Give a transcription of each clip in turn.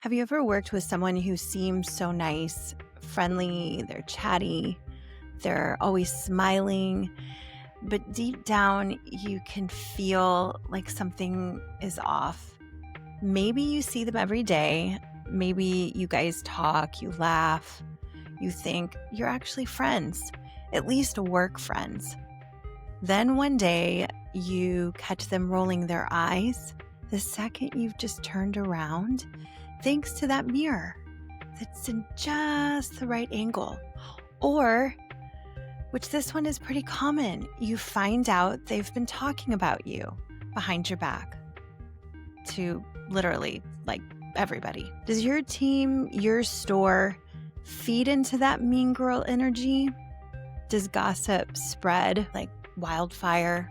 Have you ever worked with someone who seems so nice, friendly, they're chatty, they're always smiling, but deep down you can feel like something is off? Maybe you see them every day. Maybe you guys talk, you laugh, you think you're actually friends, at least work friends. Then one day you catch them rolling their eyes the second you've just turned around, thanks to that mirror that's in just the right angle. Or, which this one is pretty common, you find out they've been talking about you behind your back to literally like everybody. Does your team, your store feed into that mean girl energy? Does gossip spread like wildfire?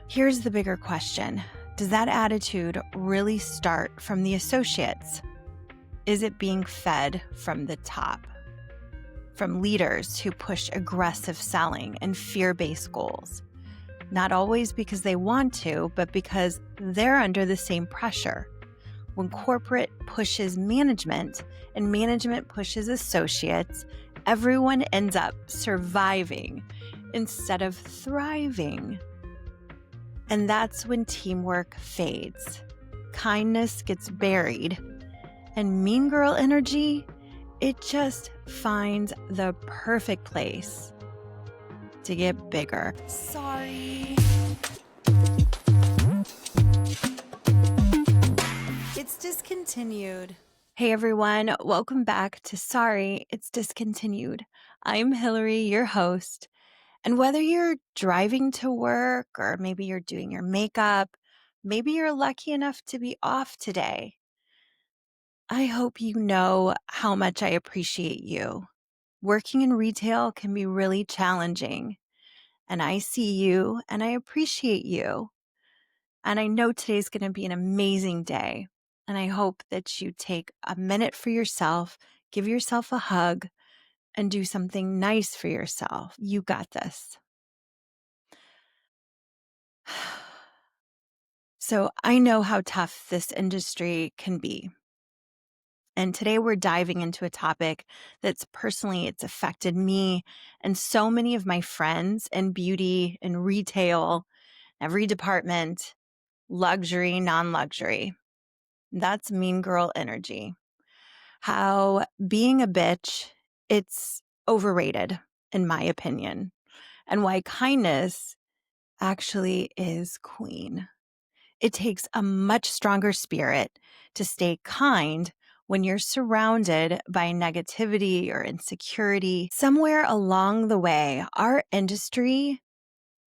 Here's the bigger question. Does that attitude really start from the associates? Is it being fed from the top? From leaders who push aggressive selling and fear-based goals? Not always because they want to, but because they're under the same pressure. When corporate pushes management and management pushes associates, everyone ends up surviving instead of thriving. And that's when teamwork fades. Kindness gets buried. And mean girl energy, it just finds the perfect place to get bigger. Sorry. It's discontinued. Hey everyone, welcome back to Sorry, It's Discontinued. I'm Hilary, your host. And whether you're driving to work or maybe you're doing your makeup, maybe you're lucky enough to be off today, I hope you know how much I appreciate you. Working in retail can be really challenging, and I see you and I appreciate you. And I know today's going to be an amazing day. And I hope that you take a minute for yourself, give yourself a hug, and do something nice for yourself. You got this. So I know how tough this industry can be. And today we're diving into a topic that's it's affected me and so many of my friends in beauty and retail, every department, luxury, non-luxury. That's mean girl energy. How being a bitch, it's overrated, in my opinion, and why kindness actually is queen. It takes a much stronger spirit to stay kind when you're surrounded by negativity or insecurity. Somewhere along the way, our industry,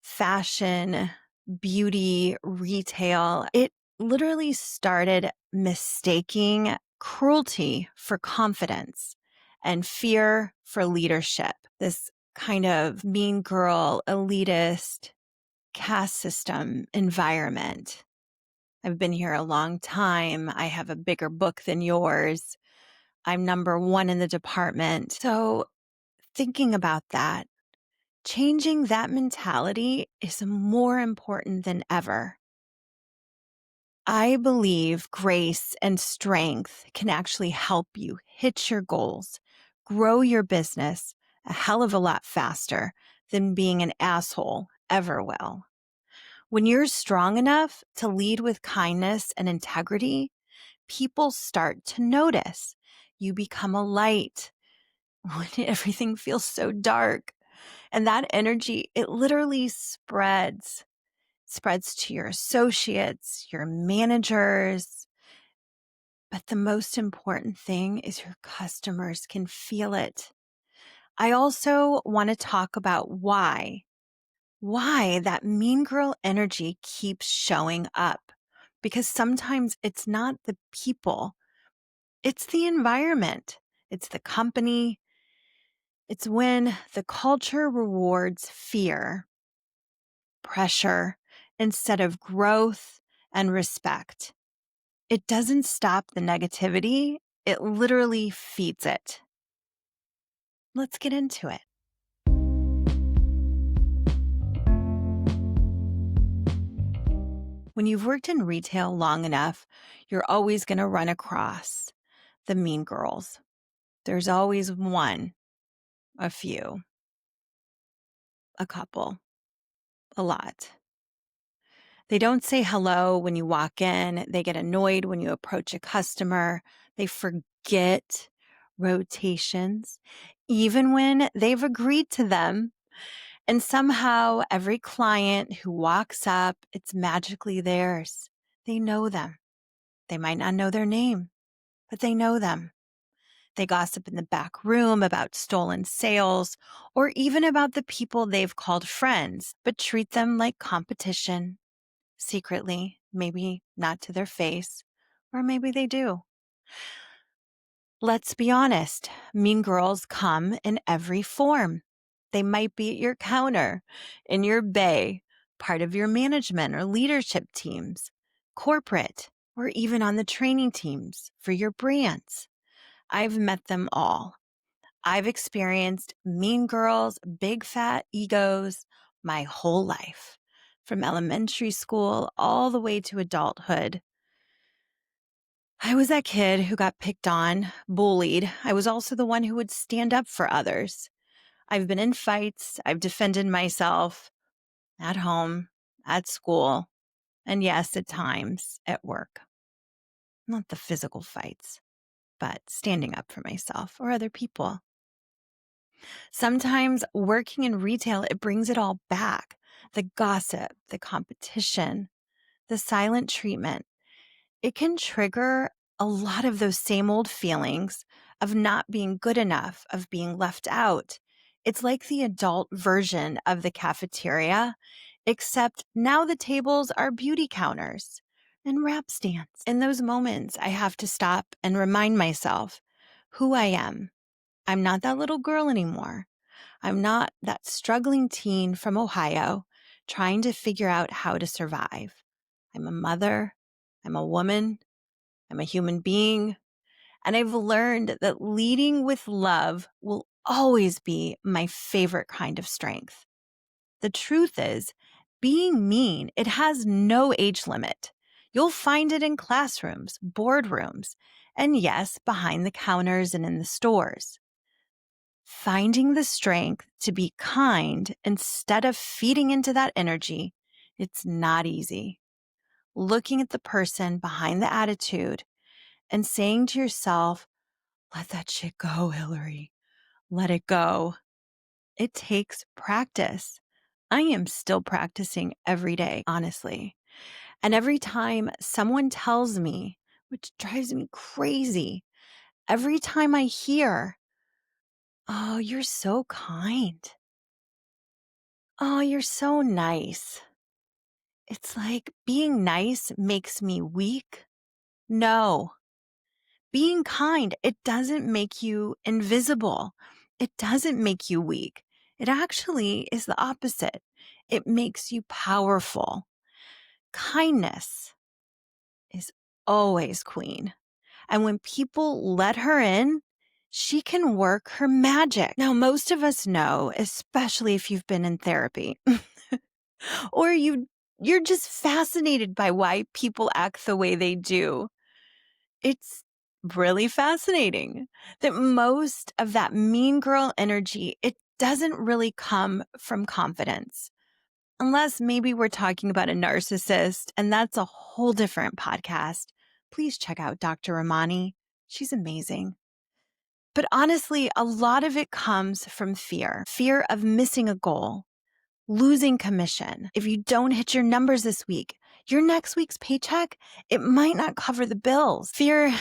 fashion, beauty, retail, it literally started mistaking cruelty for confidence and fear for leadership. This kind of mean girl, elitist, caste system environment. I've been here a long time. I have a bigger book than yours. I'm number one in the department. So thinking about that, changing that mentality is more important than ever. I believe grace and strength can actually help you hit your goals, grow your business a hell of a lot faster than being an asshole ever will. When you're strong enough to lead with kindness and integrity, people start to notice. You become a light when everything feels so dark. And that energy, it literally spreads to your associates, your managers. But the most important thing is your customers can feel it. I also want to talk about why that mean girl energy keeps showing up. Because sometimes it's not the people, it's the environment, it's the company. It's when the culture rewards fear, pressure, instead of growth and respect. It doesn't stop the negativity, it literally feeds it. Let's get into it. When you've worked in retail long enough, you're always going to run across the mean girls. There's always one, a few, a couple, a lot. They don't say hello when you walk in. They get annoyed when you approach a customer. They forget rotations, even when they've agreed to them. And somehow every client who walks up, it's magically theirs. They know them. They might not know their name, but they know them. They gossip in the back room about stolen sales or even about the people they've called friends, but treat them like competition. Secretly, maybe not to their face, or maybe they do. Let's be honest, mean girls come in every form. They might be at your counter, in your bay, part of your management or leadership teams, corporate, or even on the training teams for your brands. I've met them all. I've experienced mean girls, big fat egos my whole life, from elementary school all the way to adulthood. I was that kid who got picked on, bullied. I was also the one who would stand up for others. I've been in fights. I've defended myself at home, at school, and yes, at times at work. Not the physical fights, but standing up for myself or other people. Sometimes working in retail, it brings it all back. The gossip, the competition, the silent treatment. It can trigger a lot of those same old feelings of not being good enough, of being left out. It's like the adult version of the cafeteria, except now the tables are beauty counters and wrap stands. In those moments, I have to stop and remind myself who I am. I'm not that little girl anymore. I'm not that struggling teen from Ohio trying to figure out how to survive. I'm a mother. I'm a woman. I'm a human being. And I've learned that leading with love will always be my favorite kind of strength. The truth is, being mean, it has no age limit. You'll find it in classrooms, boardrooms, and yes, behind the counters and in the stores. Finding the strength to be kind instead of feeding into that energy, it's not easy. Looking at the person behind the attitude and saying to yourself, let that shit go, Hilary. Let it go. It takes practice. I am still practicing every day, honestly. And every time someone tells me, which drives me crazy, every time I hear, oh, you're so kind. Oh, you're so nice. It's like being nice makes me weak. No. Being kind, it doesn't make you invisible. It doesn't make you weak. It actually is the opposite. It makes you powerful. Kindness is always queen. And when people let her in, she can work her magic. Now, most of us know, especially if you've been in therapy, or you're just fascinated by why people act the way they do. It's really fascinating that most of that mean girl energy, it doesn't really come from confidence. Unless maybe we're talking about a narcissist, and that's a whole different podcast. Please check out Dr. Ramani. She's amazing. But honestly, a lot of it comes from fear of missing a goal, losing commission. If you don't hit your numbers this week, your next week's paycheck, it might not cover the bills. Fear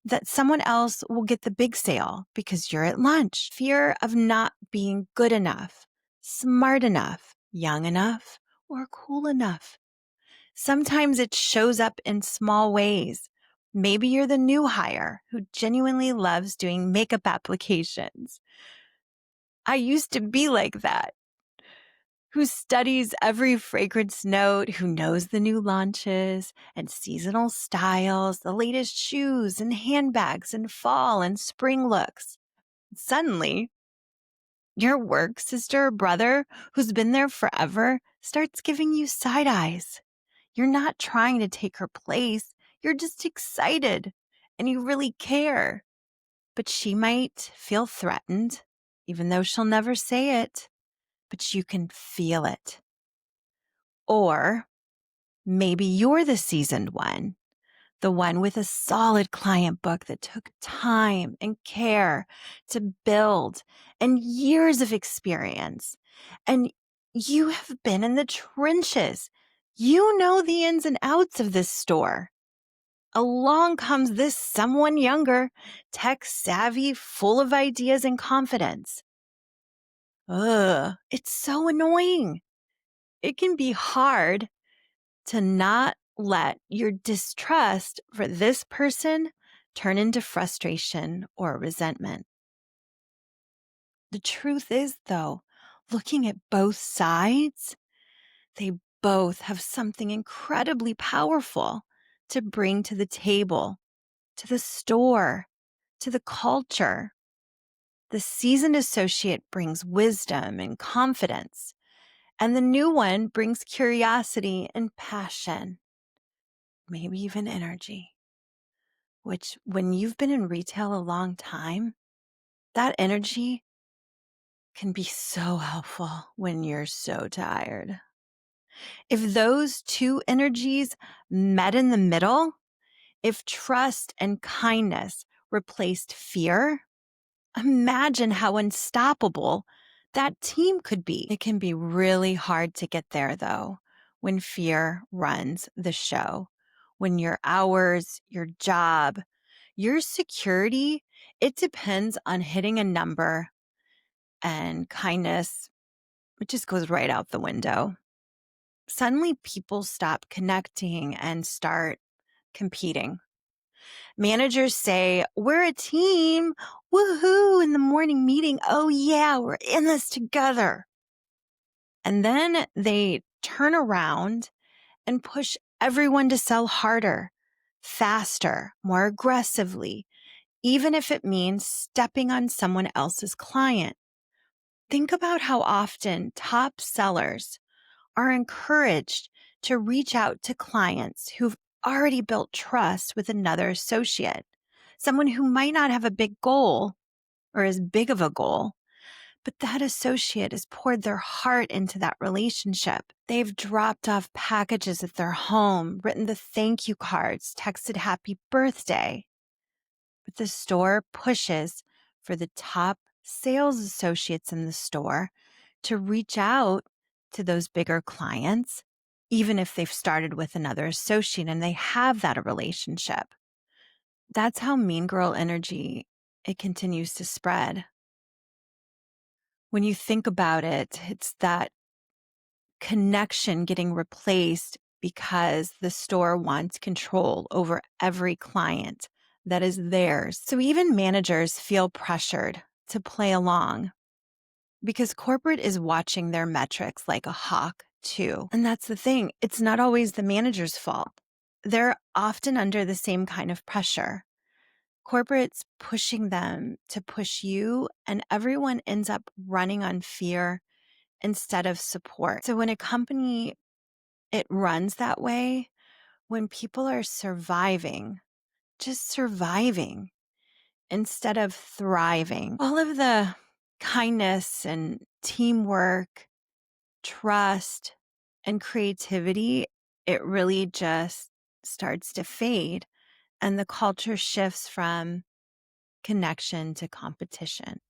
that someone else will get the big sale because you're at lunch. Fear of not being good enough, smart enough, young enough, or cool enough. Sometimes it shows up in small ways. Maybe you're the new hire who genuinely loves doing makeup applications. I used to be like that, who studies every fragrance note, who knows the new launches and seasonal styles, the latest shoes and handbags and fall and spring looks. Suddenly, your work sister or brother who's been there forever starts giving you side eyes. You're not trying to take her place. You're just excited. and you really care. But she might feel threatened, even though she'll never say it, but you can feel it. Or maybe you're the seasoned one, the one with a solid client book that took time and care to build and years of experience. And you have been in the trenches. You know the ins and outs of this store. Along comes this someone younger, tech savvy, full of ideas and confidence. Ugh, it's so annoying. It can be hard to not let your distrust for this person turn into frustration or resentment. The truth is, though, looking at both sides, they both have something incredibly powerful to bring to the table, to the store, to the culture. The seasoned associate brings wisdom and confidence, and the new one brings curiosity and passion, maybe even energy, which when you've been in retail a long time, that energy can be so helpful when you're so tired. If those two energies met in the middle, if trust and kindness replaced fear, imagine how unstoppable that team could be. It can be really hard to get there, though, when fear runs the show, when your hours, your job, your security, it depends on hitting a number, and kindness, it just goes right out the window. Suddenly, people stop connecting and start competing. Managers say, we're a team. Woohoo, in the morning meeting. Oh, yeah, we're in this together. And then they turn around and push everyone to sell harder, faster, more aggressively, even if it means stepping on someone else's client. Think about how often top sellers are encouraged to reach out to clients who've already built trust with another associate, someone who might not have a big goal or as big of a goal, but that associate has poured their heart into that relationship. They've dropped off packages at their home, written the thank you cards, texted happy birthday. But the store pushes for the top sales associates in the store to reach out to those bigger clients, even if they've started with another associate and they have that relationship. That's how mean girl energy, it continues to spread. When you think about it, it's that connection getting replaced because the store wants control over every client that is theirs. So even managers feel pressured to play along because corporate is watching their metrics like a hawk too. And that's the thing. It's not always the manager's fault. They're often under the same kind of pressure. Corporate's pushing them to push you, and everyone ends up running on fear instead of support. So when a company, it runs that way, when people are surviving, just surviving instead of thriving, all of the kindness and teamwork, trust, and creativity, it really just starts to fade. And the culture shifts from connection to competition.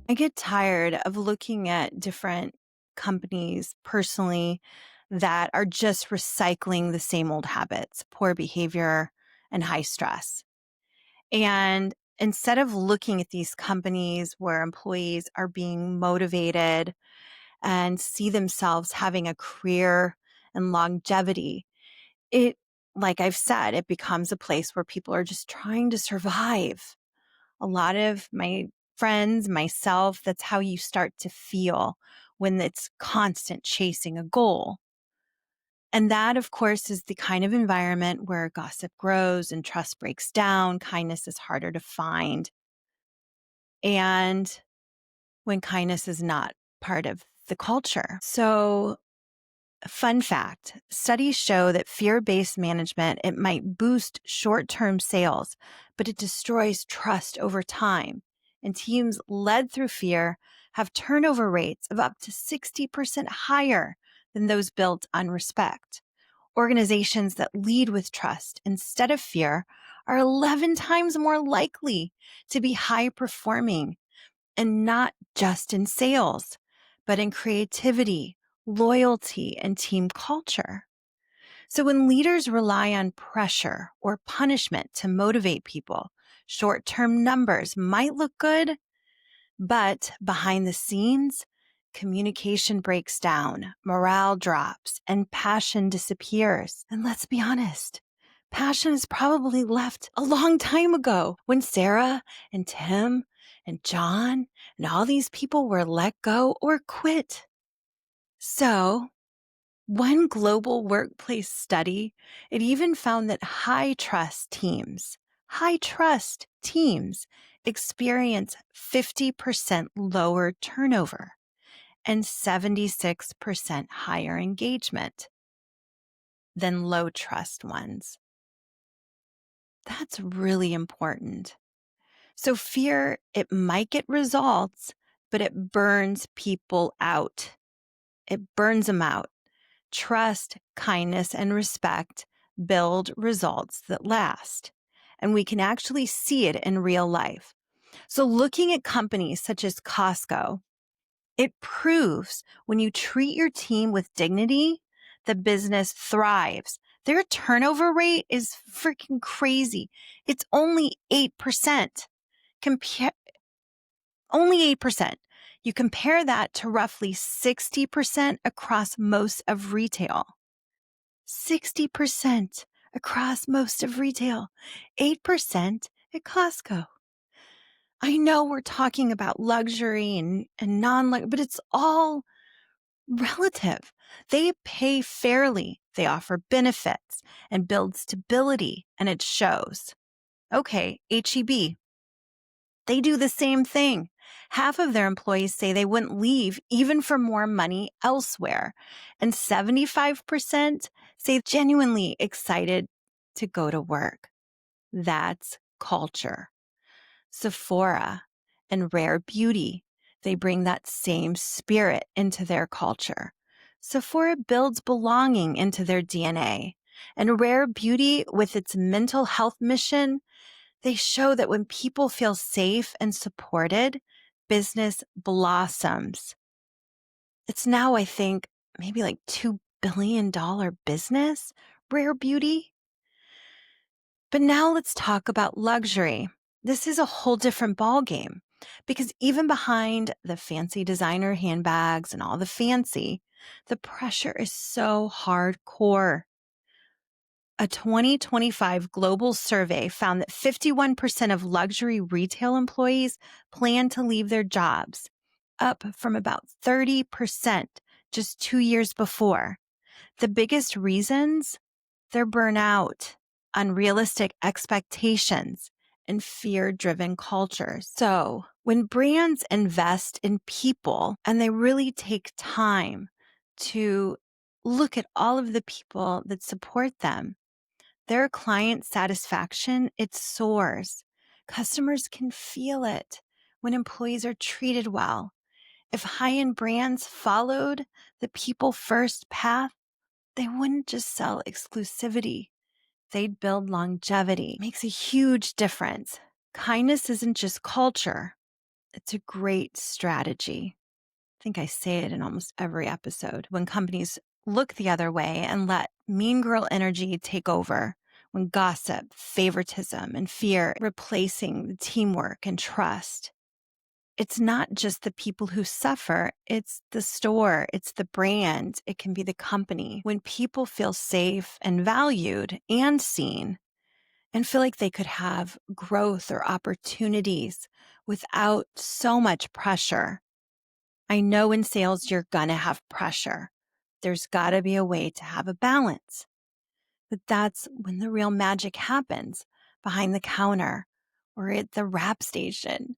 I get tired of looking at different companies personally that are just recycling the same old habits, poor behavior, and high stress. And instead of looking at these companies where employees are being motivated and see themselves having a career and longevity, it, like I've said, it becomes a place where people are just trying to survive. A lot of my friends, myself, that's how you start to feel when it's constant chasing a goal. And that, of course, is the kind of environment where gossip grows and trust breaks down, kindness is harder to find. And when kindness is not part of the culture. So Fun fact, studies show that fear-based management, it might boost short-term sales, but it destroys trust over time. And teams led through fear have turnover rates of up to 60% higher than those built on respect. Organizations that lead with trust instead of fear are 11 times more likely to be high performing, and not just in sales, but in creativity, loyalty, and team culture. So when leaders rely on pressure or punishment to motivate people, short-term numbers might look good, but behind the scenes, communication breaks down, morale drops, and passion disappears. And let's be honest, passion is probably left a long time ago when Sarah and Tim and John and all these people were let go or quit. So, one global workplace study, it even found that high trust teams experience 50% lower turnover and 76% higher engagement than low trust ones. That's really important. So fear, it might get results, but it burns people out. It burns them out. Trust, kindness, and respect build results that last. And we can actually see it in real life. So looking at companies such as Costco, it proves when you treat your team with dignity, the business thrives. Their turnover rate is freaking crazy. It's only 8%. Only 8%. You compare that to roughly 60% across most of retail. 60% across most of retail. 8% at Costco. I know we're talking about luxury and non-luxury, but it's all relative. They pay fairly. They offer benefits and build stability, and it shows. Okay, HEB. They do the same thing. Half of their employees say they wouldn't leave even for more money elsewhere. And 75% say genuinely excited to go to work. That's culture. Sephora and Rare Beauty, they bring that same spirit into their culture. Sephora builds belonging into their DNA. And Rare Beauty, with its mental health mission, they show that when people feel safe and supported, business blossoms. It's now, I think, maybe like $2 billion business, Rare Beauty. But now let's talk about luxury. This is a whole different ballgame because even behind the fancy designer handbags and all the fancy, the pressure is so hardcore. A 2025 global survey found that 51% of luxury retail employees plan to leave their jobs, up from about 30% just 2 years before. The biggest reasons? They're burnout, unrealistic expectations, and fear-driven cultures. So when brands invest in people and they really take time to look at all of the people that support them, their client satisfaction, it soars. Customers can feel it when employees are treated well. If high-end brands followed the people-first path, they wouldn't just sell exclusivity. They'd build longevity. It makes a huge difference. Kindness isn't just culture. It's a great strategy. I think I say it in almost every episode. When companies look the other way and let mean girl energy take over, when gossip, favoritism, and fear replacing the teamwork and trust, it's not just the people who suffer, it's the store, it's the brand, it can be the company. When people feel safe and valued and seen and feel like they could have growth or opportunities without so much pressure. I know in sales, you're going to have pressure. There's got to be a way to have a balance. But that's when the real magic happens, behind the counter or at the wrap station,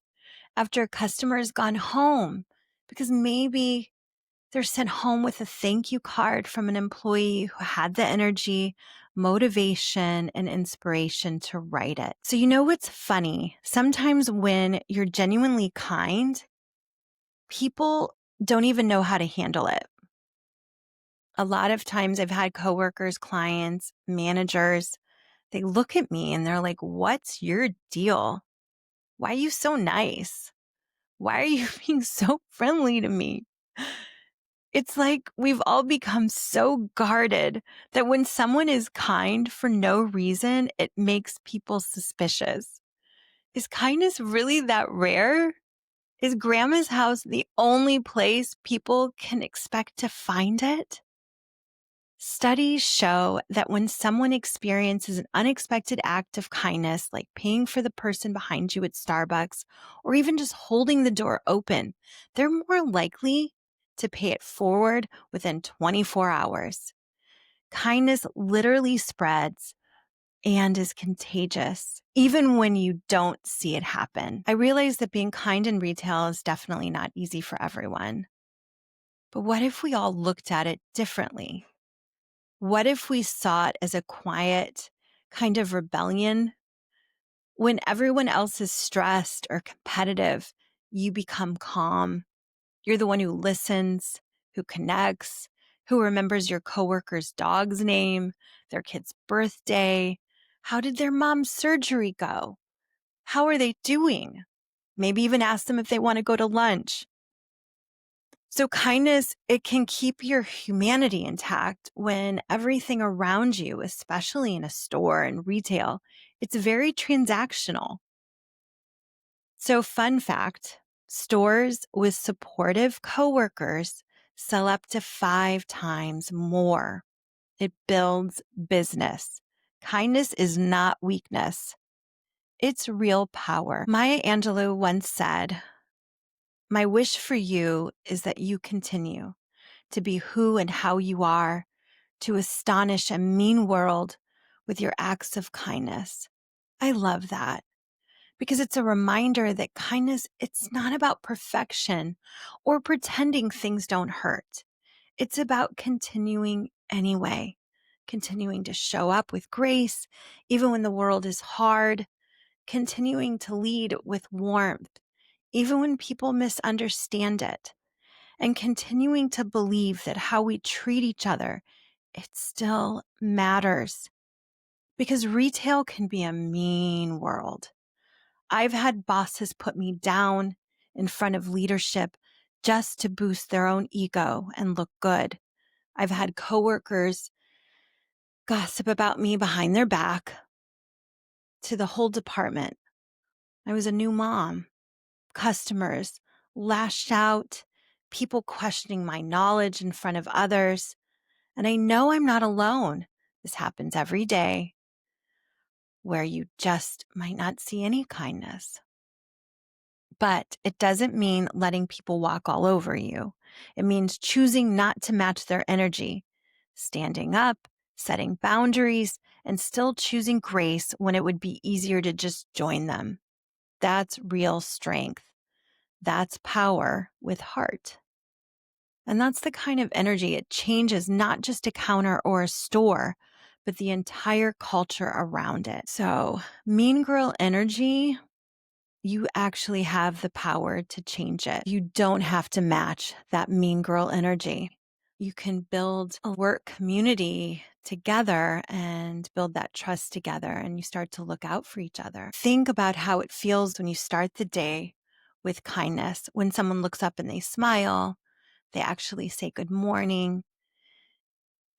after a customer has gone home, because maybe They're sent home with a thank you card from an employee who had the energy, motivation, and inspiration to write it. So, you know what's funny? Sometimes when you're genuinely kind, people don't even know how to handle it. A lot of times I've had coworkers, clients, managers, they look at me and they're like, "What's your deal? Why are you so nice? Why are you being so friendly to me?" It's like we've all become so guarded that when someone is kind for no reason, it makes people suspicious. Is kindness really that rare? Is grandma's house the only place people can expect to find it? Studies show that when someone experiences an unexpected act of kindness, like paying for the person behind you at Starbucks, or even just holding the door open, they're more likely to pay it forward within 24 hours. Kindness literally spreads and is contagious, even when you don't see it happen. I realize that being kind in retail is definitely not easy for everyone. But what if we all looked at it differently? What if we saw it as a quiet kind of rebellion? When everyone else is stressed or competitive, you become calm. You're the one who listens, who connects, who remembers your coworker's dog's name, their kid's birthday. How did their mom's surgery go? How are they doing? Maybe even ask them if they want to go to lunch. So kindness, it can keep your humanity intact when everything around you, especially in a store and retail, it's very transactional. So fun fact, stores with supportive coworkers sell up to 5 times more. It builds business. Kindness is not weakness. It's real power. Maya Angelou once said, "My wish for you is that you continue to be who and how you are, to astonish a mean world with your acts of kindness." I love that because it's a reminder that kindness, it's not about perfection or pretending things don't hurt. It's about continuing anyway, continuing to show up with grace, even when the world is hard, continuing to lead with warmth, even when people misunderstand it, and continuing to believe that how we treat each other, it still matters. Because retail can be a mean world. I've had bosses put me down in front of leadership just to boost their own ego and look good. I've had coworkers gossip about me behind their back to the whole department. I was a new mom. Customers lashed out, people questioning my knowledge in front of others. And I know I'm not alone. This happens every day where you just might not see any kindness. But it doesn't mean letting people walk all over you. It means choosing not to match their energy, standing up, setting boundaries, and still choosing grace when it would be easier to just join them. That's real strength. That's power with heart. And that's the kind of energy it changes not just a counter or a store, but the entire culture around it. So, mean girl energy, you actually have the power to change it. You don't have to match that mean girl energy. You can build a work community together and build that trust together, and you start to look out for each other. Think about how it feels when you start the day with kindness. When someone looks up and they smile, they actually say good morning.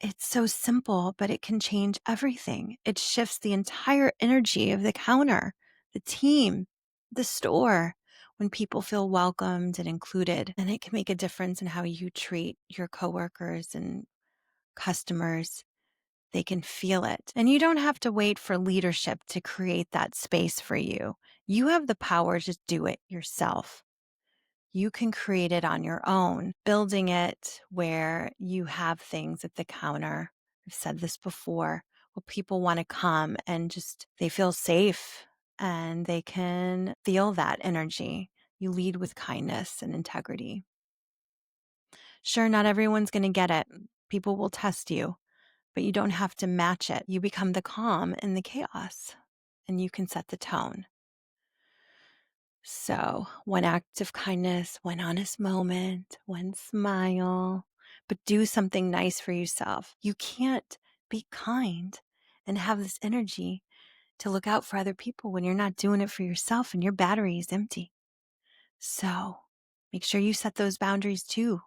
It's so simple, but it can change everything. It shifts the entire energy of the counter, the team, the store. When people feel welcomed and included, and it can make a difference in how you treat your coworkers and customers. They can feel it. And you don't have to wait for leadership to create that space for you. You have the power to do it yourself. You can create it on your own, building it where you have things at the counter. I've said this before, where people want to come and just, they feel safe and they can feel that energy. You lead with kindness and integrity. Sure, not everyone's going to get it. People will test you, but you don't have to match it. You become the calm in the chaos, and you can set the tone. So, one act of kindness, one honest moment, one smile, but do something nice for yourself. You can't be kind and have this energy to look out for other people when you're not doing it for yourself and your battery is empty. So, make sure you set those boundaries too.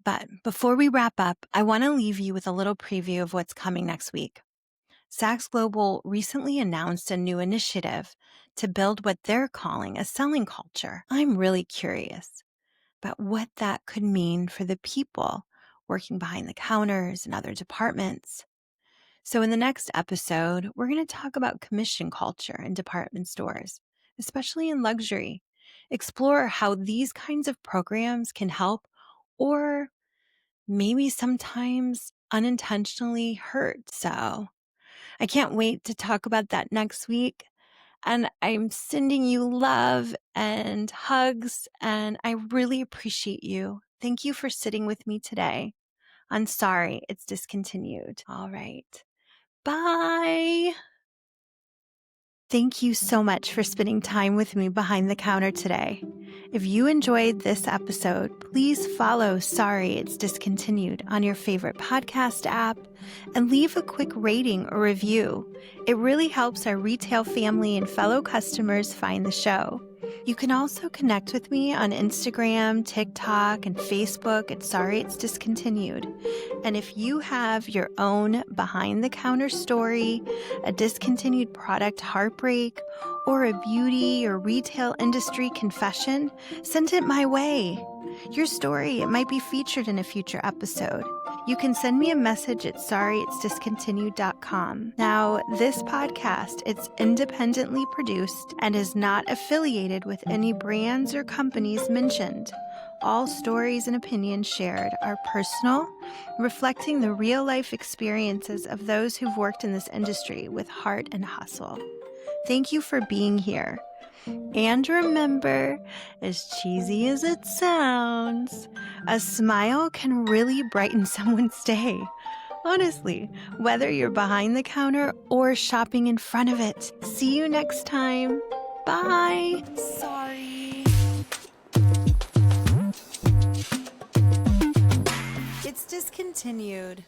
But before we wrap up, I want to leave you with a little preview of what's coming next week. Saks Global recently announced a new initiative to build what they're calling a selling culture. I'm really curious about what that could mean for the people working behind the counters and other departments. So in the next episode, we're going to talk about commission culture in department stores, especially in luxury. Explore how these kinds of programs can help or maybe sometimes unintentionally hurt. So I can't wait to talk about that next week. And I'm sending you love and hugs, and I really appreciate you. Thank you for sitting with me today. I'm sorry it's discontinued. All right. Bye. Thank you so much for spending time with me behind the counter today. If you enjoyed this episode, please follow Sorry It's Discontinued on your favorite podcast app and leave a quick rating or review. It really helps our retail family and fellow customers find the show. You can also connect with me on Instagram, TikTok, and Facebook at Sorry It's Discontinued. And if you have your own behind-the-counter story, a discontinued product heartbreak, or a beauty or retail industry confession, send it my way. Your story, it might be featured in a future episode. You can send me a message at sorryitsdiscontinued.com. Now, this podcast, it's independently produced and is not affiliated with any brands or companies mentioned. All stories and opinions shared are personal, reflecting the real-life experiences of those who've worked in this industry with heart and hustle. Thank you for being here. And remember, as cheesy as it sounds, a smile can really brighten someone's day. Honestly, whether you're behind the counter or shopping in front of it. See you next time. Bye. Sorry. It's discontinued.